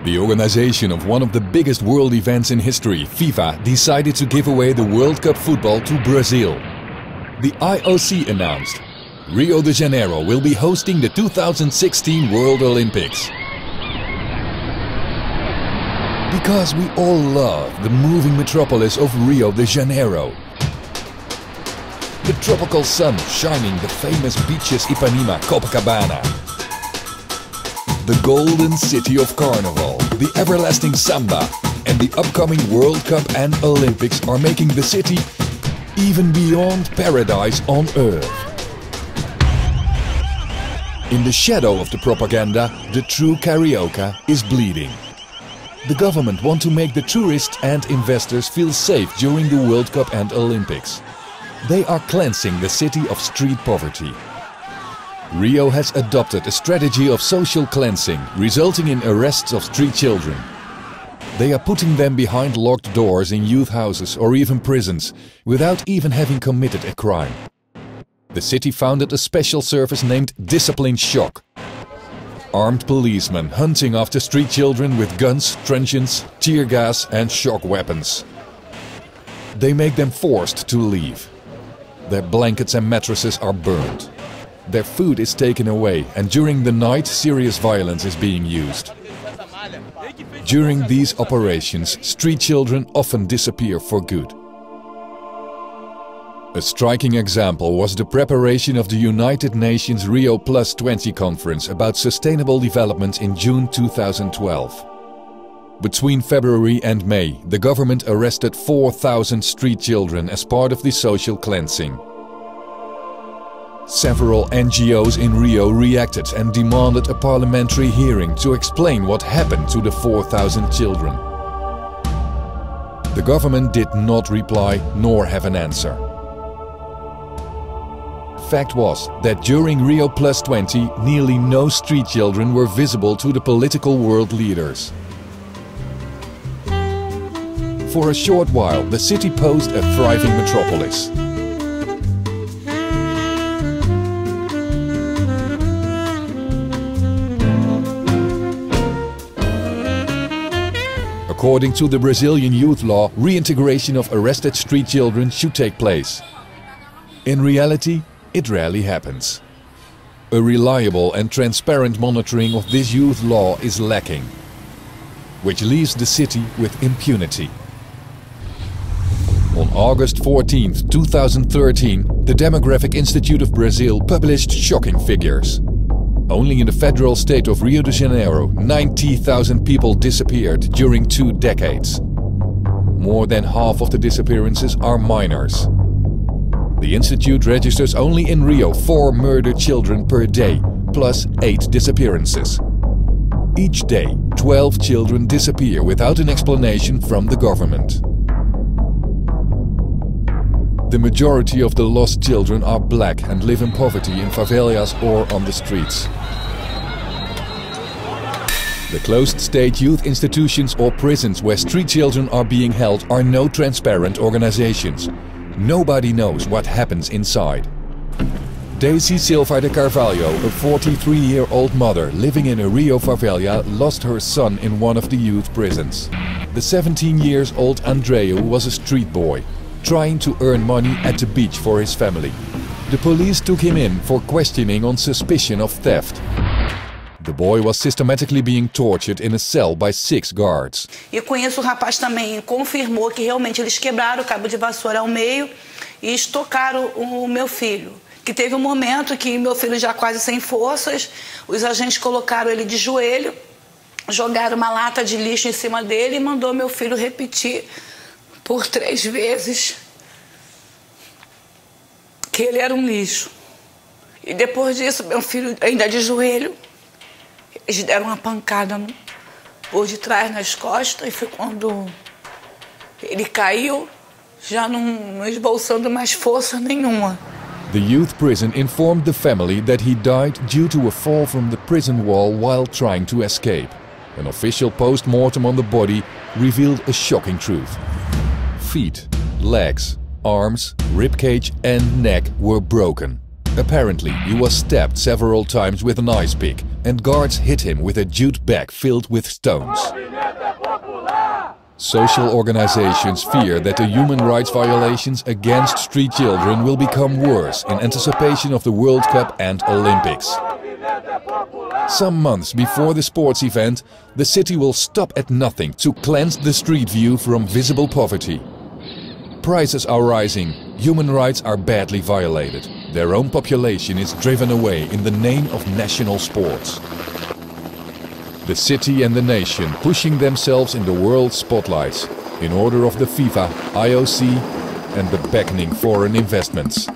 The organization of one of the biggest world events in history, FIFA, decided to give away the World Cup football to Brazil. The IOC announced Rio de Janeiro will be hosting the 2016 World Olympics. Because we all love the moving metropolis of Rio de Janeiro. The tropical sun shining the famous beaches Ipanema, Copacabana. The golden city of Carnival, the everlasting samba, and the upcoming World Cup and Olympics are making the city even beyond paradise on earth. In the shadow of the propaganda, the true carioca is bleeding. The government want to make the tourists and investors feel safe during the World Cup and Olympics. They are cleansing the city of street poverty. Rio has adopted a strategy of social cleansing, resulting in arrests of street children. They are putting them behind locked doors in youth houses or even prisons, without even having committed a crime. The city founded a special service named Discipline Shock. Armed policemen hunting after street children with guns, truncheons, tear gas and shock weapons. They make them forced to leave. Their blankets and mattresses are burned. Their food is taken away, and during the night serious violence is being used. During these operations, street children often disappear for good. A striking example was the preparation of the United Nations Rio +20 conference about sustainable development in June 2012. Between February and May, the government arrested 4,000 street children as part of the social cleansing. Several NGOs in Rio reacted and demanded a parliamentary hearing to explain what happened to the 4,000 children. The government did not reply nor have an answer. Fact was that during Rio +20, nearly no street children were visible to the political world leaders. For a short while, the city posed a thriving metropolis. According to the Brazilian youth law, reintegration of arrested street children should take place. In reality, it rarely happens. A reliable and transparent monitoring of this youth law is lacking, which leaves the city with impunity. On August 14, 2013, the Demographic Institute of Brazil published shocking figures. Only in the federal state of Rio de Janeiro, 90,000 people disappeared during 2 decades. More than half of the disappearances are minors. The institute registers only in Rio 4 murdered children per day, plus 8 disappearances. Each day, 12 children disappear without an explanation from the government. The majority of the lost children are black and live in poverty in favelas or on the streets. The closed state youth institutions or prisons where street children are being held are no transparent organizations. Nobody knows what happens inside. Daisy Silva de Carvalho, a 43-year-old mother living in a Rio favela, lost her son in one of the youth prisons. The 17-year-old Andreu was a street boy, trying to earn money at the beach for his family. The police took him in for questioning on suspicion of theft. The boy was systematically being tortured in a cell by 6 guards. E com isso o rapaz também confirmou que realmente eles quebraram o cabo de vassoura ao meio e estocaram o meu filho. Que teve um momento que meu filho já quase sem forças, os agentes colocaram ele de joelho, jogaram uma lata de lixo em cima dele e mandou meu filho repetir por 3 vezes que ele era um lixo. E depois disso, meu filho ainda de joelho, eles deram uma pancada por detrás nas costas e foi quando ele caiu, já não esboçando mais força nenhuma. The youth prison informed the family that he died due to a fall from the prison wall while trying to escape. An official post-mortem on the body revealed a shocking truth. Feet, legs, arms, ribcage and neck were broken. Apparently, he was stabbed several times with an ice pick and guards hit him with a jute bag filled with stones. Social organizations fear that the human rights violations against street children will become worse in anticipation of the World Cup and Olympics. Some months before the sports event, the city will stop at nothing to cleanse the street view from visible poverty. Prices are rising, human rights are badly violated. Their own population is driven away in the name of national sports. The city and the nation pushing themselves in the world spotlights in order of the FIFA, IOC and the beckoning foreign investments.